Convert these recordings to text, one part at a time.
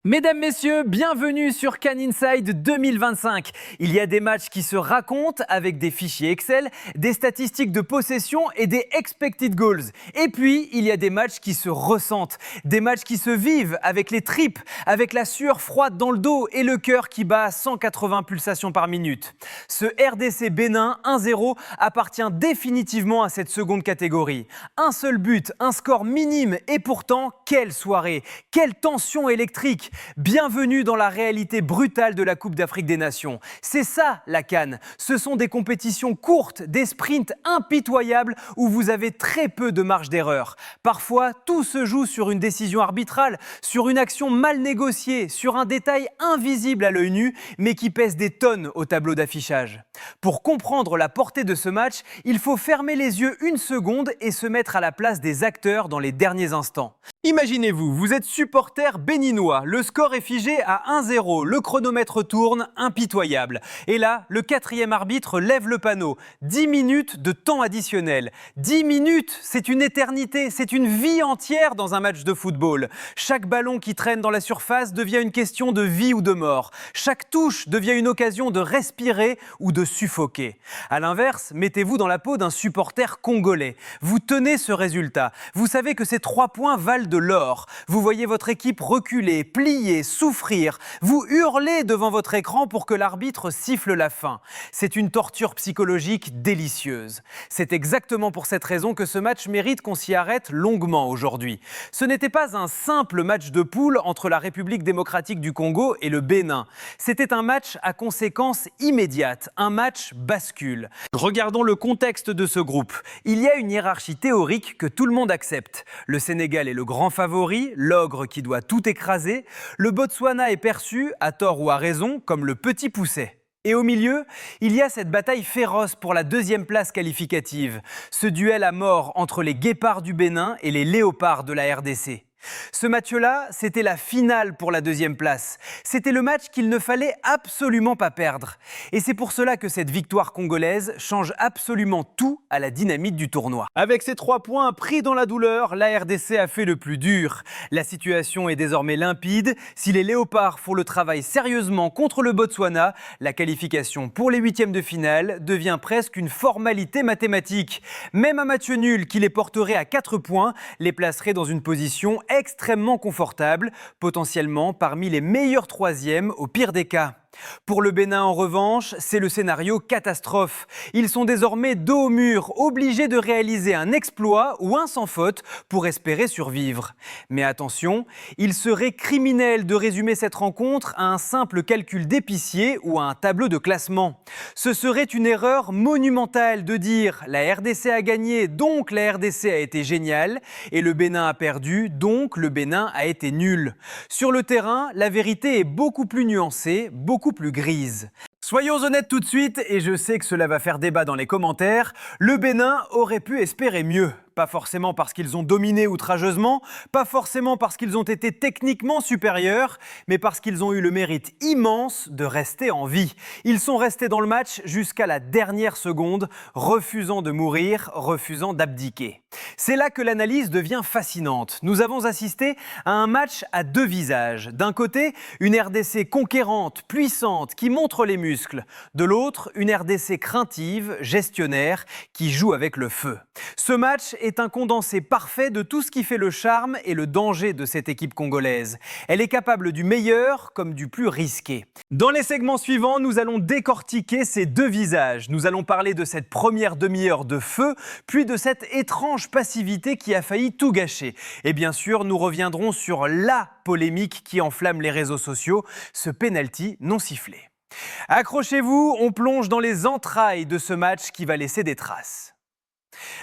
Mesdames, Messieurs, bienvenue sur Cannes Inside 2025. Il y a des matchs qui se racontent avec des fichiers Excel, des statistiques de possession et des expected goals. Et puis, il y a des matchs qui se ressentent, des matchs qui se vivent avec les tripes, avec la sueur froide dans le dos et le cœur qui bat à 180 pulsations par minute. Ce RDC Bénin 1-0 appartient définitivement à cette seconde catégorie. Un seul but, un score minime et pourtant, quelle soirée, quelle tension électrique. Bienvenue dans la réalité brutale de la Coupe d'Afrique des Nations. C'est ça la CAN. Ce sont des compétitions courtes, des sprints impitoyables où vous avez très peu de marge d'erreur. Parfois, tout se joue sur une décision arbitrale, sur une action mal négociée, sur un détail invisible à l'œil nu, mais qui pèse des tonnes au tableau d'affichage. Pour comprendre la portée de ce match, il faut fermer les yeux une seconde et se mettre à la place des acteurs dans les derniers instants. Imaginez-vous, vous êtes supporter béninois, le score est figé à 1-0, le chronomètre tourne, impitoyable. Et là, le quatrième arbitre lève le panneau. 10 minutes de temps additionnel. 10 minutes, c'est une éternité, c'est une vie entière dans un match de football. Chaque ballon qui traîne dans la surface devient une question de vie ou de mort. Chaque touche devient une occasion de respirer ou de suffoquer. A l'inverse, mettez-vous dans la peau d'un supporter congolais. Vous tenez ce résultat. Vous savez que ces 3 points valent de l'or. Vous voyez votre équipe reculer, plier, souffrir. Vous hurlez devant votre écran pour que l'arbitre siffle la fin. C'est une torture psychologique délicieuse. C'est exactement pour cette raison que ce match mérite qu'on s'y arrête longuement aujourd'hui. Ce n'était pas un simple match de poule entre la République démocratique du Congo et le Bénin. C'était un match à conséquences immédiates, un match bascule. Regardons le contexte de ce groupe. Il y a une hiérarchie théorique que tout le monde accepte. Le Sénégal est le grand favori, l'ogre qui doit tout écraser. Le Botswana est perçu, à tort ou à raison, comme le petit pousset. Et au milieu, il y a cette bataille féroce pour la deuxième place qualificative. Ce duel à mort entre les guépards du Bénin et les léopards de la RDC. Ce match-là, c'était la finale pour la deuxième place. C'était le match qu'il ne fallait absolument pas perdre. Et c'est pour cela que cette victoire congolaise change absolument tout à la dynamique du tournoi. Avec ces 3 points pris dans la douleur, la RDC a fait le plus dur. La situation est désormais limpide. Si les léopards font le travail sérieusement contre le Botswana, la qualification pour les 8e de finale devient presque une formalité mathématique. Même un match nul qui les porterait à 4 points les placerait dans une position extrêmement confortable, potentiellement parmi les meilleurs 3e au pire des cas. Pour le Bénin, en revanche, c'est le scénario catastrophe. Ils sont désormais dos au mur, obligés de réaliser un exploit ou un sans faute pour espérer survivre. Mais attention, il serait criminel de résumer cette rencontre à un simple calcul d'épicier ou à un tableau de classement. Ce serait une erreur monumentale de dire « la RDC a gagné, donc la RDC a été géniale » et « le Bénin a perdu, donc le Bénin a été nul ». Sur le terrain, la vérité est beaucoup plus nuancée, beaucoup plus grise. Soyons honnêtes tout de suite, et je sais que cela va faire débat dans les commentaires, le Bénin aurait pu espérer mieux. Pas forcément parce qu'ils ont dominé outrageusement, pas forcément parce qu'ils ont été techniquement supérieurs, mais parce qu'ils ont eu le mérite immense de rester en vie. Ils sont restés dans le match jusqu'à la dernière seconde, refusant de mourir, refusant d'abdiquer. C'est là que l'analyse devient fascinante. Nous avons assisté à un match à 2 visages. D'un côté, une RDC conquérante, puissante, qui montre les muscles. De l'autre, une RDC craintive, gestionnaire, qui joue avec le feu. Ce match est un condensé parfait de tout ce qui fait le charme et le danger de cette équipe congolaise. Elle est capable du meilleur comme du plus risqué. Dans les segments suivants, nous allons décortiquer ces 2 visages. Nous allons parler de cette première demi-heure de feu, puis de cette étrange passivité qui a failli tout gâcher. Et bien sûr, nous reviendrons sur la polémique qui enflamme les réseaux sociaux, ce penalty non sifflé. Accrochez-vous, on plonge dans les entrailles de ce match qui va laisser des traces.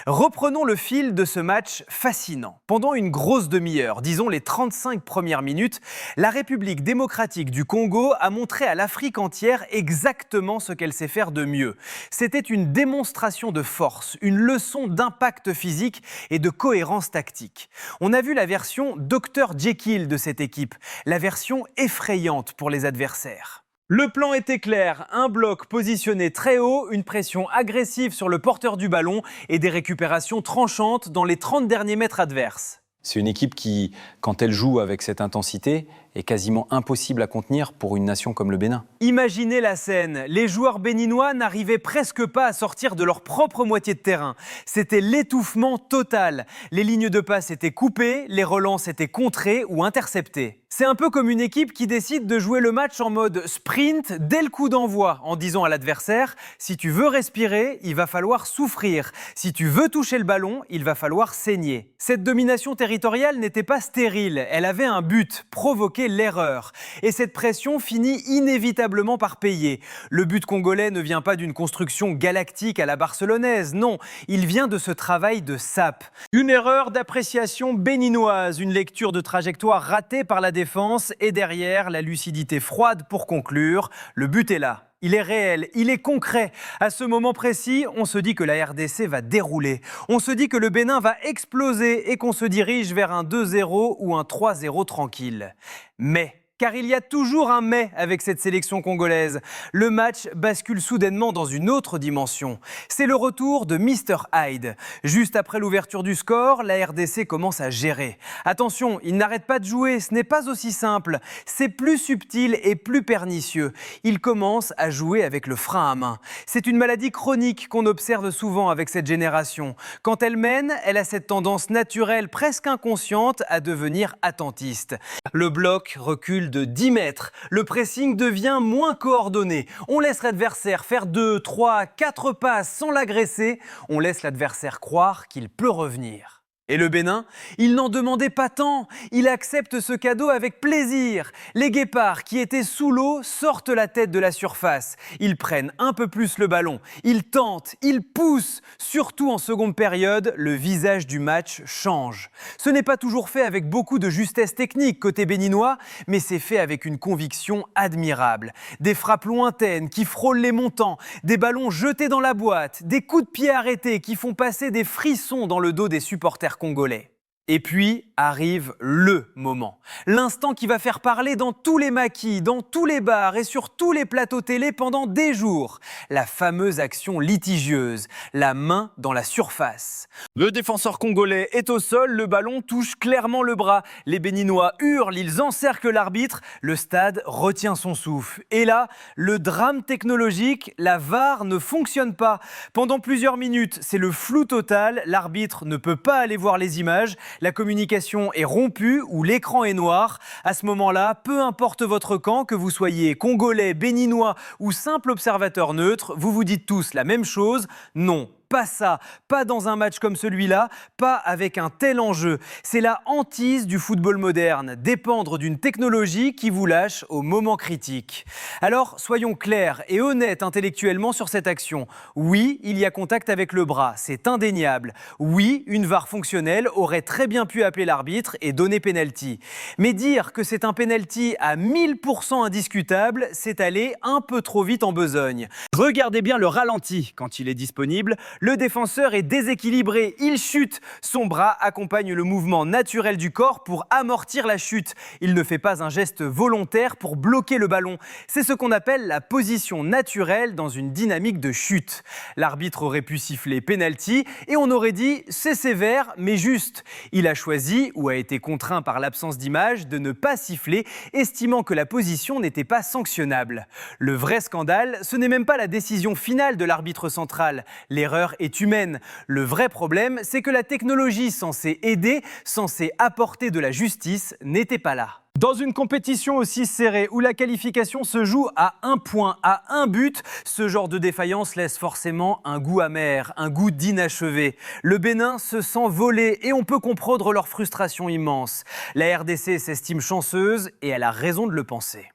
Reprenons le fil de ce match fascinant. Pendant une grosse demi-heure, disons les 35 premières minutes, la République démocratique du Congo a montré à l'Afrique entière exactement ce qu'elle sait faire de mieux. C'était une démonstration de force, une leçon d'impact physique et de cohérence tactique. On a vu la version Dr Jekyll de cette équipe, la version effrayante pour les adversaires. Le plan était clair, un bloc positionné très haut, une pression agressive sur le porteur du ballon et des récupérations tranchantes dans les 30 derniers mètres adverses. C'est une équipe qui, quand elle joue avec cette intensité, est quasiment impossible à contenir pour une nation comme le Bénin. Imaginez la scène, les joueurs béninois n'arrivaient presque pas à sortir de leur propre moitié de terrain. C'était l'étouffement total. Les lignes de passe étaient coupées, les relances étaient contrées ou interceptées. C'est un peu comme une équipe qui décide de jouer le match en mode sprint dès le coup d'envoi, en disant à l'adversaire « si tu veux respirer, il va falloir souffrir. Si tu veux toucher le ballon, il va falloir saigner ». Cette domination territoriale n'était pas stérile, elle avait un but, provoquer l'erreur. Et cette pression finit inévitablement par payer. Le but congolais ne vient pas d'une construction galactique à la barcelonaise, non, il vient de ce travail de sape. Une erreur d'appréciation béninoise, une lecture de trajectoire ratée par la défense et derrière, la lucidité froide pour conclure, le but est là. Il est réel, il est concret. À ce moment précis, on se dit que la RDC va dérouler. On se dit que le Bénin va exploser et qu'on se dirige vers un 2-0 ou un 3-0 tranquille. Mais... car il y a toujours un mais avec cette sélection congolaise. Le match bascule soudainement dans une autre dimension. C'est le retour de Mr Hyde. Juste après l'ouverture du score, la RDC commence à gérer. Attention, il n'arrête pas de jouer, ce n'est pas aussi simple. C'est plus subtil et plus pernicieux. Il commence à jouer avec le frein à main. C'est une maladie chronique qu'on observe souvent avec cette génération. Quand elle mène, elle a cette tendance naturelle, presque inconsciente, à devenir attentiste. Le bloc recule de 10 mètres. Le pressing devient moins coordonné. On laisse l'adversaire faire 2, 3, 4 passes sans l'agresser. On laisse l'adversaire croire qu'il peut revenir. Et le Bénin, il n'en demandait pas tant. Il accepte ce cadeau avec plaisir. Les guépards qui étaient sous l'eau sortent la tête de la surface. Ils prennent un peu plus le ballon. Ils tentent, ils poussent. Surtout en seconde période, le visage du match change. Ce n'est pas toujours fait avec beaucoup de justesse technique côté béninois, mais c'est fait avec une conviction admirable. Des frappes lointaines qui frôlent les montants, des ballons jetés dans la boîte, des coups de pied arrêtés qui font passer des frissons dans le dos des supporters congolais. Et puis arrive le moment, l'instant qui va faire parler dans tous les maquis, dans tous les bars et sur tous les plateaux télé pendant des jours. La fameuse action litigieuse, la main dans la surface. Le défenseur congolais est au sol, le ballon touche clairement le bras. Les Béninois hurlent, ils encerclent l'arbitre, le stade retient son souffle. Et là, le drame technologique, la VAR ne fonctionne pas. Pendant plusieurs minutes, c'est le flou total, l'arbitre ne peut pas aller voir les images. La communication est rompue ou l'écran est noir. À ce moment-là, peu importe votre camp, que vous soyez congolais, béninois ou simple observateur neutre, vous vous dites tous la même chose, non. Pas ça, pas dans un match comme celui-là, pas avec un tel enjeu. C'est la hantise du football moderne, dépendre d'une technologie qui vous lâche au moment critique. Alors, soyons clairs et honnêtes intellectuellement sur cette action. Oui, il y a contact avec le bras, c'est indéniable. Oui, une VAR fonctionnelle aurait très bien pu appeler l'arbitre et donner pénalty. Mais dire que c'est un pénalty à 1000% indiscutable, c'est aller un peu trop vite en besogne. Regardez bien le ralenti quand il est disponible. Le défenseur est déséquilibré, il chute. Son bras accompagne le mouvement naturel du corps pour amortir la chute. Il ne fait pas un geste volontaire pour bloquer le ballon. C'est ce qu'on appelle la position naturelle dans une dynamique de chute. L'arbitre aurait pu siffler penalty et on aurait dit c'est sévère mais juste. Il a choisi ou a été contraint par l'absence d'image de ne pas siffler, estimant que la position n'était pas sanctionnable. Le vrai scandale, ce n'est même pas la décision finale de l'arbitre central. L'erreur est humaine. Le vrai problème, c'est que la technologie censée aider, censée apporter de la justice, n'était pas là. Dans une compétition aussi serrée où la qualification se joue à 1 point, à 1 but, ce genre de défaillance laisse forcément un goût amer, un goût d'inachevé. Le Bénin se sent volé et on peut comprendre leur frustration immense. La RDC s'estime chanceuse et elle a raison de le penser.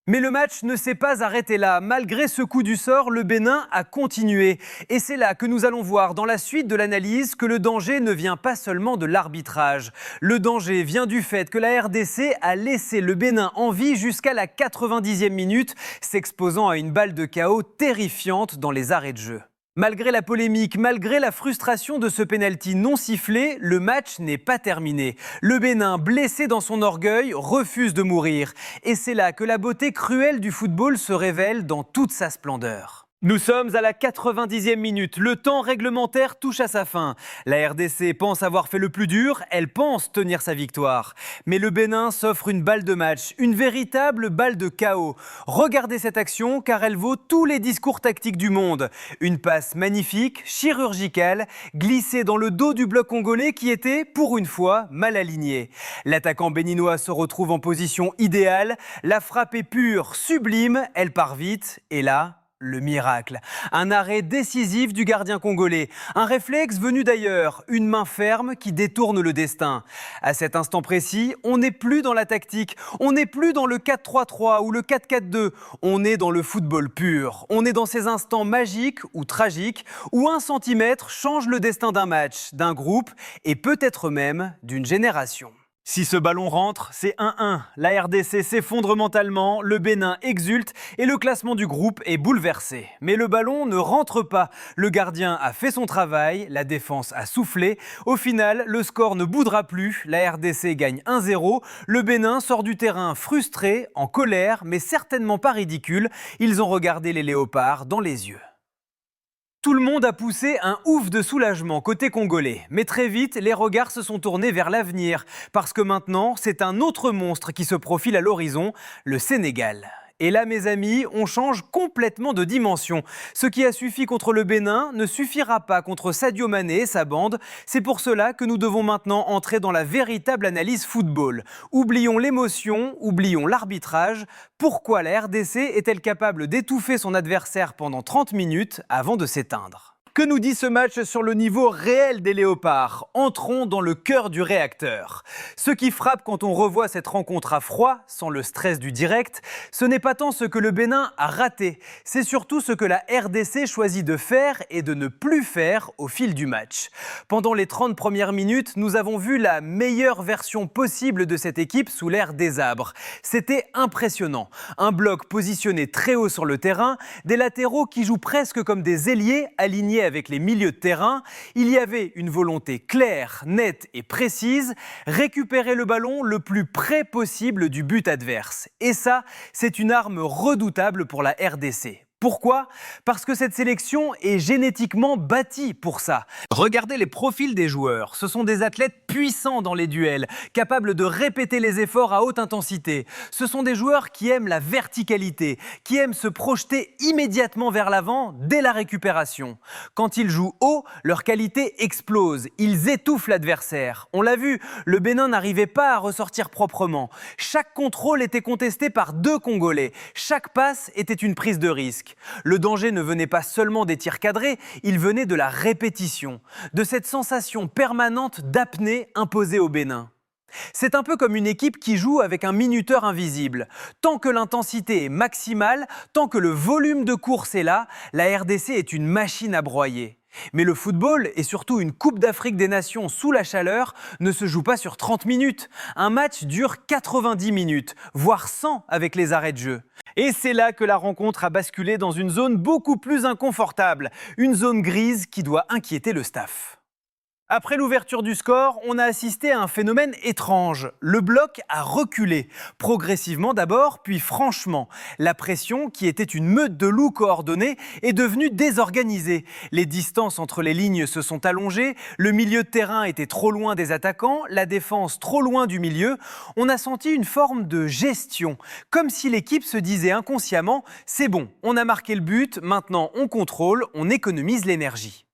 Mais le match ne s'est pas arrêté là. Malgré ce coup du sort, le Bénin a continué. Et c'est là que nous allons voir dans la suite de l'analyse que le danger ne vient pas seulement de l'arbitrage. Le danger vient du fait que la RDC a laissé le Bénin en vie jusqu'à la 90e minute, s'exposant à une balle de chaos terrifiante dans les arrêts de jeu. Malgré la polémique, malgré la frustration de ce pénalty non sifflé, le match n'est pas terminé. Le Bénin, blessé dans son orgueil, refuse de mourir. Et c'est là que la beauté cruelle du football se révèle dans toute sa splendeur. Nous sommes à la 90e minute. Le temps réglementaire touche à sa fin. La RDC pense avoir fait le plus dur, elle pense tenir sa victoire. Mais le Bénin s'offre une balle de match, une véritable balle de chaos. Regardez cette action car elle vaut tous les discours tactiques du monde. Une passe magnifique, chirurgicale, glissée dans le dos du bloc congolais qui était, pour une fois, mal aligné. L'attaquant béninois se retrouve en position idéale. La frappe est pure, sublime, elle part vite et là... le miracle. Un arrêt décisif du gardien congolais. Un réflexe venu d'ailleurs. Une main ferme qui détourne le destin. À cet instant précis, on n'est plus dans la tactique. On n'est plus dans le 4-3-3 ou le 4-4-2. On est dans le football pur. On est dans ces instants magiques ou tragiques où 1 centimètre change le destin d'un match, d'un groupe et peut-être même d'une génération. Si ce ballon rentre, c'est 1-1. La RDC s'effondre mentalement, le Bénin exulte et le classement du groupe est bouleversé. Mais le ballon ne rentre pas. Le gardien a fait son travail, la défense a soufflé. Au final, le score ne boudera plus. La RDC gagne 1-0. Le Bénin sort du terrain frustré, en colère, mais certainement pas ridicule. Ils ont regardé les léopards dans les yeux. Tout le monde a poussé un ouf de soulagement côté congolais. Mais très vite, les regards se sont tournés vers l'avenir. Parce que maintenant, c'est un autre monstre qui se profile à l'horizon, le Sénégal. Et là, mes amis, on change complètement de dimension. Ce qui a suffi contre le Bénin ne suffira pas contre Sadio Mané et sa bande. C'est pour cela que nous devons maintenant entrer dans la véritable analyse football. Oublions l'émotion, oublions l'arbitrage. Pourquoi la RDC est-elle capable d'étouffer son adversaire pendant 30 minutes avant de s'éteindre ? Que nous dit ce match sur le niveau réel des léopards ? Entrons dans le cœur du réacteur. Ce qui frappe quand on revoit cette rencontre à froid, sans le stress du direct, ce n'est pas tant ce que le Bénin a raté, c'est surtout ce que la RDC choisit de faire et de ne plus faire au fil du match. Pendant les 30 premières minutes, nous avons vu la meilleure version possible de cette équipe sous l'ère des sabres. C'était impressionnant. Un bloc positionné très haut sur le terrain, des latéraux qui jouent presque comme des ailiers alignés avec les milieux de terrain, il y avait une volonté claire, nette et précise, récupérer le ballon le plus près possible du but adverse. Et ça, c'est une arme redoutable pour la RDC. Pourquoi ? Parce que cette sélection est génétiquement bâtie pour ça. Regardez les profils des joueurs. Ce sont des athlètes puissants dans les duels, capables de répéter les efforts à haute intensité. Ce sont des joueurs qui aiment la verticalité, qui aiment se projeter immédiatement vers l'avant dès la récupération. Quand ils jouent haut, leur qualité explose. Ils étouffent l'adversaire. On l'a vu, le Bénin n'arrivait pas à ressortir proprement. Chaque contrôle était contesté par 2 Congolais. Chaque passe était une prise de risque. Le danger ne venait pas seulement des tirs cadrés, il venait de la répétition, de cette sensation permanente d'apnée imposée au Bénin. C'est un peu comme une équipe qui joue avec un minuteur invisible. Tant que l'intensité est maximale, tant que le volume de course est là, la RDC est une machine à broyer. Mais le football, et surtout une Coupe d'Afrique des Nations sous la chaleur, ne se joue pas sur 30 minutes. Un match dure 90 minutes, voire 100 avec les arrêts de jeu. Et c'est là que la rencontre a basculé dans une zone beaucoup plus inconfortable, une zone grise qui doit inquiéter le staff. Après l'ouverture du score, on a assisté à un phénomène étrange. Le bloc a reculé, progressivement d'abord, puis franchement. La pression, qui était une meute de loups coordonnés, est devenue désorganisée. Les distances entre les lignes se sont allongées, le milieu de terrain était trop loin des attaquants, la défense trop loin du milieu. On a senti une forme de gestion, comme si l'équipe se disait inconsciemment « c'est bon, on a marqué le but, maintenant on contrôle, on économise l'énergie ».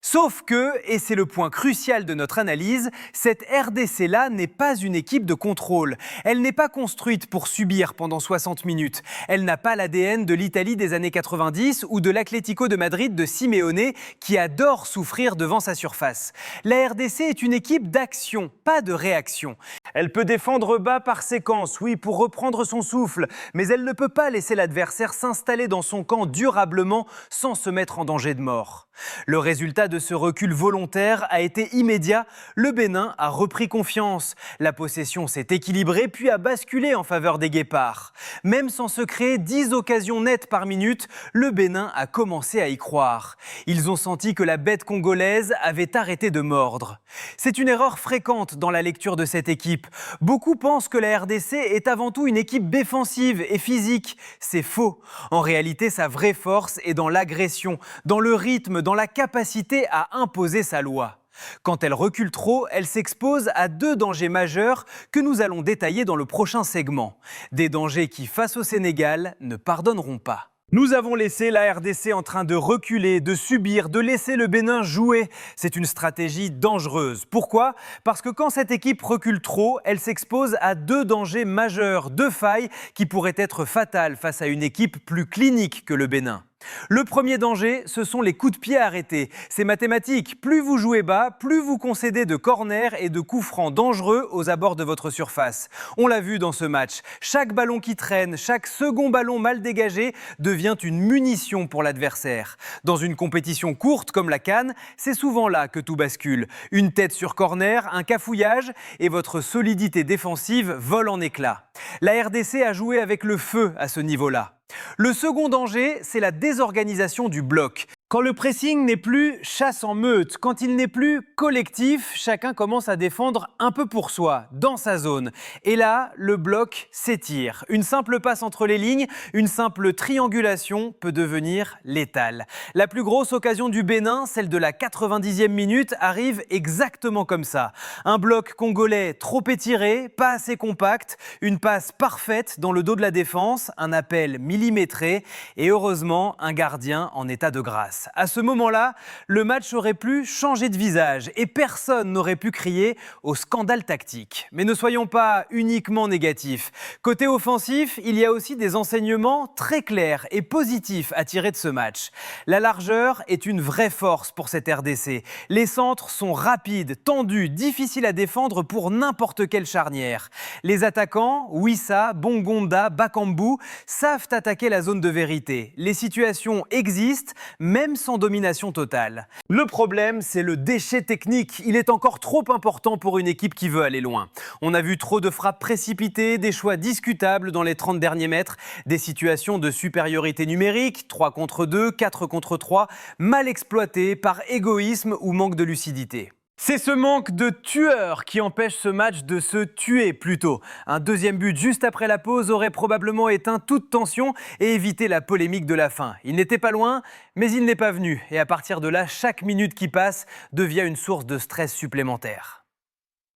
Sauf que, et c'est le point crucial de notre analyse, cette RDC-là n'est pas une équipe de contrôle. Elle n'est pas construite pour subir pendant 60 minutes. Elle n'a pas l'ADN de l'Italie des années 90 ou de l'Atlético de Madrid de Simeone qui adore souffrir devant sa surface. La RDC est une équipe d'action, pas de réaction. Elle peut défendre bas par séquence, oui, pour reprendre son souffle, mais elle ne peut pas laisser l'adversaire s'installer dans son camp durablement sans se mettre en danger de mort. Le résultat résultat de ce recul volontaire a été immédiat. Le Bénin a repris confiance. La possession s'est équilibrée puis a basculé en faveur des Guépards. Même sans se créer 10 occasions nettes par minute, le Bénin a commencé à y croire. Ils ont senti que la bête congolaise avait arrêté de mordre. C'est une erreur fréquente dans la lecture de cette équipe. Beaucoup pensent que la RDC est avant tout une équipe défensive et physique. C'est faux. En réalité, sa vraie force est dans l'agression, dans le rythme, dans la capacité à imposer sa loi. Quand elle recule trop, elle s'expose à 2 dangers majeurs que nous allons détailler dans le prochain segment. Des dangers qui, face au Sénégal, ne pardonneront pas. Nous avons laissé la RDC en train de reculer, de subir, de laisser le Bénin jouer. C'est une stratégie dangereuse. Pourquoi ? Parce que quand cette équipe recule trop, elle s'expose à 2 dangers majeurs, 2 failles qui pourraient être fatales face à une équipe plus clinique que le Bénin. Le premier danger, ce sont les coups de pied arrêtés. C'est mathématique. Plus vous jouez bas, plus vous concédez de corners et de coups francs dangereux aux abords de votre surface. On l'a vu dans ce match. Chaque ballon qui traîne, chaque second ballon mal dégagé devient une munition pour l'adversaire. Dans une compétition courte comme la CAN, c'est souvent là que tout bascule. Une tête sur corner, un cafouillage et votre solidité défensive vole en éclats. La RDC a joué avec le feu à ce niveau-là. Le second danger, c'est la désorganisation du bloc. Quand le pressing n'est plus chasse en meute, quand il n'est plus collectif, chacun commence à défendre un peu pour soi, dans sa zone. Et là, le bloc s'étire. Une simple passe entre les lignes, une simple triangulation peut devenir létale. La plus grosse occasion du Bénin, celle de la 90e minute, arrive exactement comme ça. Un bloc congolais trop étiré, pas assez compact, une passe parfaite dans le dos de la défense, un appel millimétré et heureusement un gardien en état de grâce. À ce moment-là, le match aurait pu changer de visage et personne n'aurait pu crier au scandale tactique. Mais ne soyons pas uniquement négatifs. Côté offensif, il y a aussi des enseignements très clairs et positifs à tirer de ce match. La largeur est une vraie force pour cette RDC. Les centres sont rapides, tendus, difficiles à défendre pour n'importe quelle charnière. Les attaquants, Wissa, Bongonda, Bakambu, savent attaquer la zone de vérité. Les situations existent, même sans domination totale. Le problème, c'est le déchet technique. Il est encore trop important pour une équipe qui veut aller loin. On a vu trop de frappes précipitées, des choix discutables dans les 30 derniers mètres, des situations de supériorité numérique, 3 contre 2, 4 contre 3, mal exploitées par égoïsme ou manque de lucidité. C'est ce manque de tueur qui empêche ce match de se tuer plutôt. Un deuxième but juste après la pause aurait probablement éteint toute tension et évité la polémique de la fin. Il n'était pas loin, mais il n'est pas venu. Et à partir de là, chaque minute qui passe devient une source de stress supplémentaire.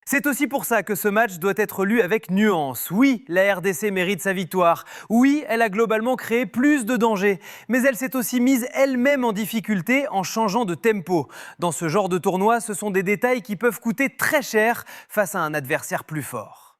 C'est aussi pour ça que ce match doit être lu avec nuance. Oui, la RDC mérite sa victoire. Oui, elle a globalement créé plus de dangers. Mais elle s'est aussi mise elle-même en difficulté en changeant de tempo. Dans ce genre de tournoi, ce sont des détails qui peuvent coûter très cher face à un adversaire plus fort.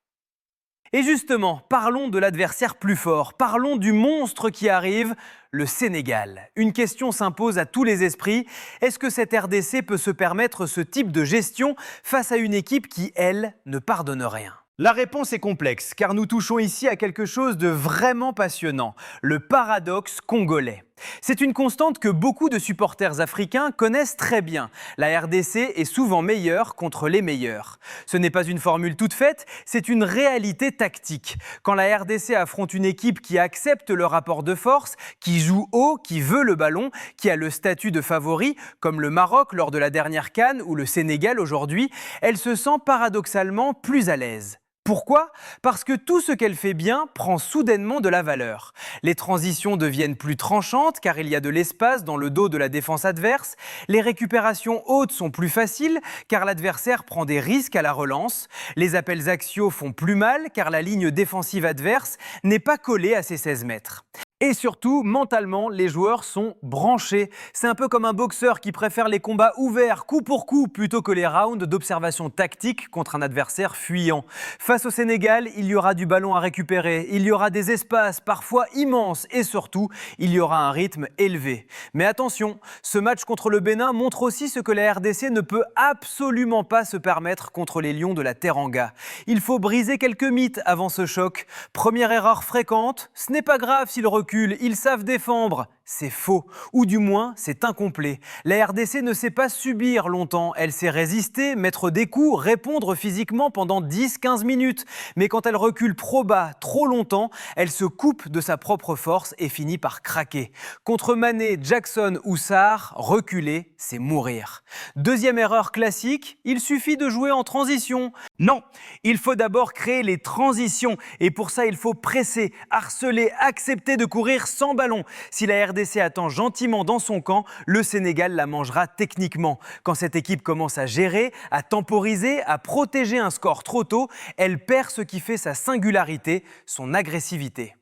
Et justement, parlons de l'adversaire plus fort. Parlons du monstre qui arrive, le Sénégal. Une question s'impose à tous les esprits. Est-ce que cette RDC peut se permettre ce type de gestion face à une équipe qui, elle, ne pardonne rien ? La réponse est complexe, car nous touchons ici à quelque chose de vraiment passionnant, le paradoxe congolais. C'est une constante que beaucoup de supporters africains connaissent très bien. La RDC est souvent meilleure contre les meilleurs. Ce n'est pas une formule toute faite, c'est une réalité tactique. Quand la RDC affronte une équipe qui accepte le rapport de force, qui joue haut, qui veut le ballon, qui a le statut de favori, comme le Maroc lors de la dernière CAN ou le Sénégal aujourd'hui, elle se sent paradoxalement plus à l'aise. Pourquoi ? Parce que tout ce qu'elle fait bien prend soudainement de la valeur. Les transitions deviennent plus tranchantes car il y a de l'espace dans le dos de la défense adverse. Les récupérations hautes sont plus faciles car l'adversaire prend des risques à la relance. Les appels axiaux font plus mal car la ligne défensive adverse n'est pas collée à ses 16 mètres. Et surtout, mentalement, les joueurs sont branchés. C'est un peu comme un boxeur qui préfère les combats ouverts, coup pour coup, plutôt que les rounds d'observation tactique contre un adversaire fuyant. Face au Sénégal, il y aura du ballon à récupérer, il y aura des espaces parfois immenses et surtout, il y aura un rythme élevé. Mais attention, ce match contre le Bénin montre aussi ce que la RDC ne peut absolument pas se permettre contre les Lions de la Teranga. Il faut briser quelques mythes avant ce choc. Première erreur fréquente, ce n'est pas grave s'ils reculent, ils savent défendre. C'est faux, ou du moins c'est incomplet. La RDC ne sait pas subir longtemps, elle sait résister, mettre des coups, répondre physiquement pendant 10-15 minutes. Mais quand elle recule trop bas, trop longtemps, elle se coupe de sa propre force et finit par craquer. Contre Mané, Jackson ou Sarr, reculer, c'est mourir. Deuxième erreur classique, il suffit de jouer en transition. Non, il faut d'abord créer les transitions et pour ça il faut presser, harceler, accepter de courir sans ballon. Si la RDC attend gentiment dans son camp, le Sénégal la mangera techniquement. Quand cette équipe commence à gérer, à temporiser, à protéger un score trop tôt, elle perd ce qui fait sa singularité, son agressivité.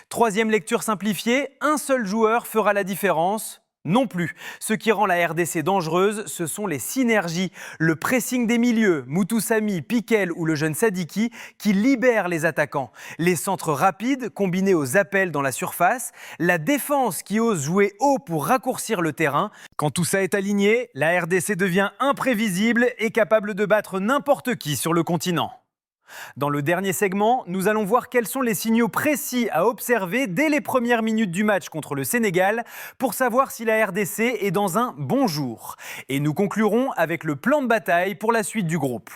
Troisième lecture simplifiée, un seul joueur fera la différence. Non plus. Ce qui rend la RDC dangereuse, ce sont les synergies, le pressing des milieux, Moutoussamy, Piquel ou le jeune Sadiki, qui libèrent les attaquants. Les centres rapides, combinés aux appels dans la surface, la défense qui ose jouer haut pour raccourcir le terrain. Quand tout ça est aligné, la RDC devient imprévisible et capable de battre n'importe qui sur le continent. Dans le dernier segment, nous allons voir quels sont les signaux précis à observer dès les premières minutes du match contre le Sénégal pour savoir si la RDC est dans un bon jour. Et nous conclurons avec le plan de bataille pour la suite du groupe.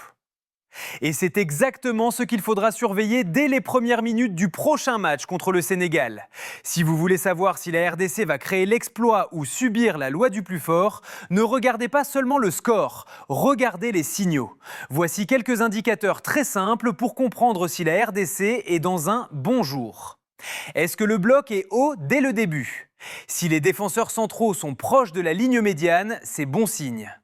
Et c'est exactement ce qu'il faudra surveiller dès les premières minutes du prochain match contre le Sénégal. Si vous voulez savoir si la RDC va créer l'exploit ou subir la loi du plus fort, ne regardez pas seulement le score, regardez les signaux. Voici quelques indicateurs très simples pour comprendre si la RDC est dans un bon jour. Est-ce que le bloc est haut dès le début? Si les défenseurs centraux sont proches de la ligne médiane, c'est bon signe.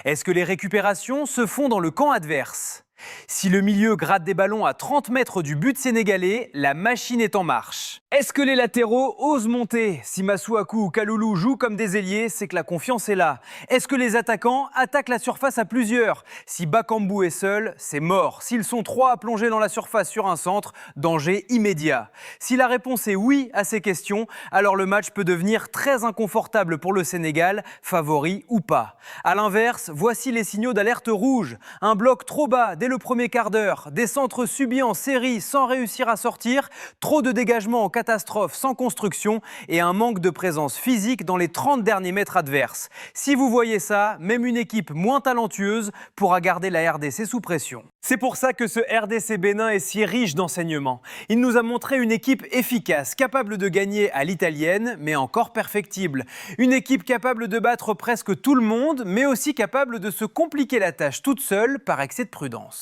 Est-ce que les récupérations se font dans le camp adverse? Si le milieu gratte des ballons à 30 mètres du but sénégalais, la machine est en marche. Est-ce que les latéraux osent monter? Si Masuaku ou Kaloulou jouent comme des ailiers, c'est que la confiance est là. Est-ce que les attaquants attaquent la surface à plusieurs? Si Bakambu est seul, c'est mort. S'ils sont trois à plonger dans la surface sur un centre, danger immédiat. Si la réponse est oui à ces questions, alors le match peut devenir très inconfortable pour le Sénégal, favori ou pas. A l'inverse, voici les signaux d'alerte rouge. Un bloc trop bas dès le premier quart d'heure, des centres subis en série sans réussir à sortir, trop de dégagement en catastrophe sans construction et un manque de présence physique dans les 30 derniers mètres adverses. Si vous voyez ça, même une équipe moins talentueuse pourra garder la RDC sous pression. C'est pour ça que ce RDC Bénin est si riche d'enseignements. Il nous a montré une équipe efficace, capable de gagner à l'italienne, mais encore perfectible. Une équipe capable de battre presque tout le monde, mais aussi capable de se compliquer la tâche toute seule par excès de prudence.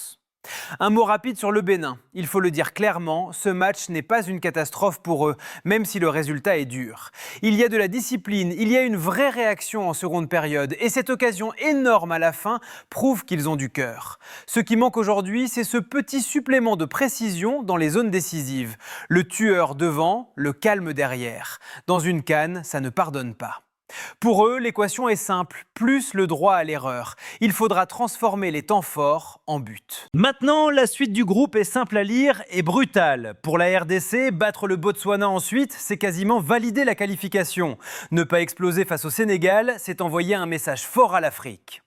Un mot rapide sur le Bénin. Il faut le dire clairement, ce match n'est pas une catastrophe pour eux, même si le résultat est dur. Il y a de la discipline, il y a une vraie réaction en seconde période, et cette occasion énorme à la fin prouve qu'ils ont du cœur. Ce qui manque aujourd'hui, c'est ce petit supplément de précision dans les zones décisives. Le tueur devant, le calme derrière. Dans une CAN, ça ne pardonne pas. Pour eux, l'équation est simple, plus le droit à l'erreur. Il faudra transformer les temps forts en buts. Maintenant, la suite du groupe est simple à lire et brutale. Pour la RDC, battre le Botswana ensuite, c'est quasiment valider la qualification. Ne pas exploser face au Sénégal, c'est envoyer un message fort à l'Afrique.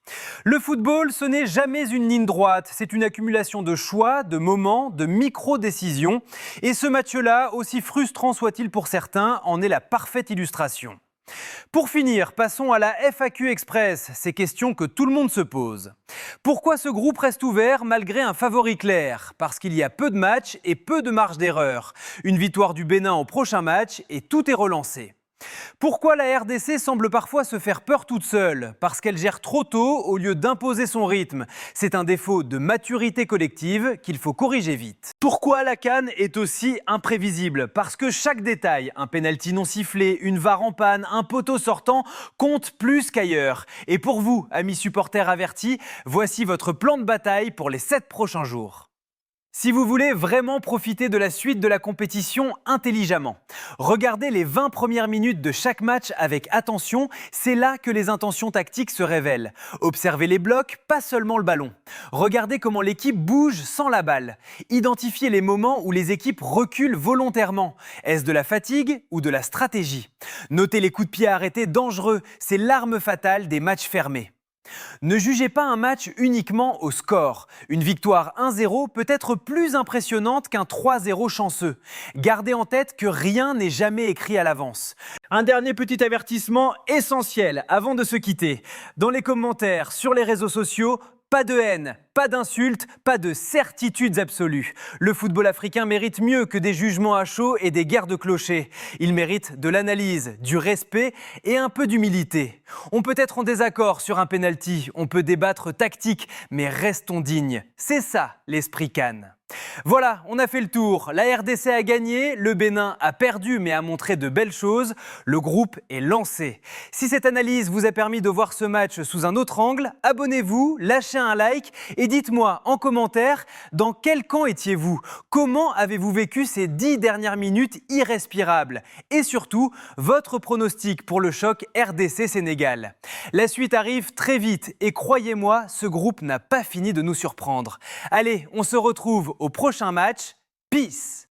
Le football, ce n'est jamais une ligne droite, c'est une accumulation de choix, de moments, de micro-décisions. Et ce match-là, aussi frustrant soit-il pour certains, en est la parfaite illustration. Pour finir, passons à la FAQ Express, ces questions que tout le monde se pose. Pourquoi ce groupe reste ouvert malgré un favori clair? Parce qu'il y a peu de matchs et peu de marge d'erreur. Une victoire du Bénin au prochain match et tout est relancé. Pourquoi la RDC semble parfois se faire peur toute seule? Parce qu'elle gère trop tôt au lieu d'imposer son rythme. C'est un défaut de maturité collective qu'il faut corriger vite. Pourquoi la CAN est aussi imprévisible? Parce que chaque détail, un pénalty non sifflé, une VAR en panne, un poteau sortant, compte plus qu'ailleurs. Et pour vous, amis supporters avertis, voici votre plan de bataille pour les 7 prochains jours. Si vous voulez vraiment profiter de la suite de la compétition intelligemment, regardez les 20 premières minutes de chaque match avec attention, c'est là que les intentions tactiques se révèlent. Observez les blocs, pas seulement le ballon. Regardez comment l'équipe bouge sans la balle. Identifiez les moments où les équipes reculent volontairement. Est-ce de la fatigue ou de la stratégie? Notez les coups de pied arrêtés dangereux, c'est l'arme fatale des matchs fermés. Ne jugez pas un match uniquement au score. Une victoire 1-0 peut être plus impressionnante qu'un 3-0 chanceux. Gardez en tête que rien n'est jamais écrit à l'avance. Un dernier petit avertissement essentiel avant de se quitter. Dans les commentaires, sur les réseaux sociaux, pas de haine, pas d'insultes, pas de certitudes absolues. Le football africain mérite mieux que des jugements à chaud et des guerres de clochers. Il mérite de l'analyse, du respect et un peu d'humilité. On peut être en désaccord sur un penalty, on peut débattre tactique, mais restons dignes. C'est ça l'esprit CAN. Voilà, on a fait le tour. La RDC a gagné, le Bénin a perdu mais a montré de belles choses. Le groupe est lancé. Si cette analyse vous a permis de voir ce match sous un autre angle, abonnez-vous, lâchez un like et dites-moi en commentaire dans quel camp étiez-vous ? Comment avez-vous vécu ces 10 dernières minutes irrespirables ? Et surtout, votre pronostic pour le choc RDC-Sénégal. La suite arrive très vite et croyez-moi, ce groupe n'a pas fini de nous surprendre. Allez, on se retrouve au prochain match. Peace!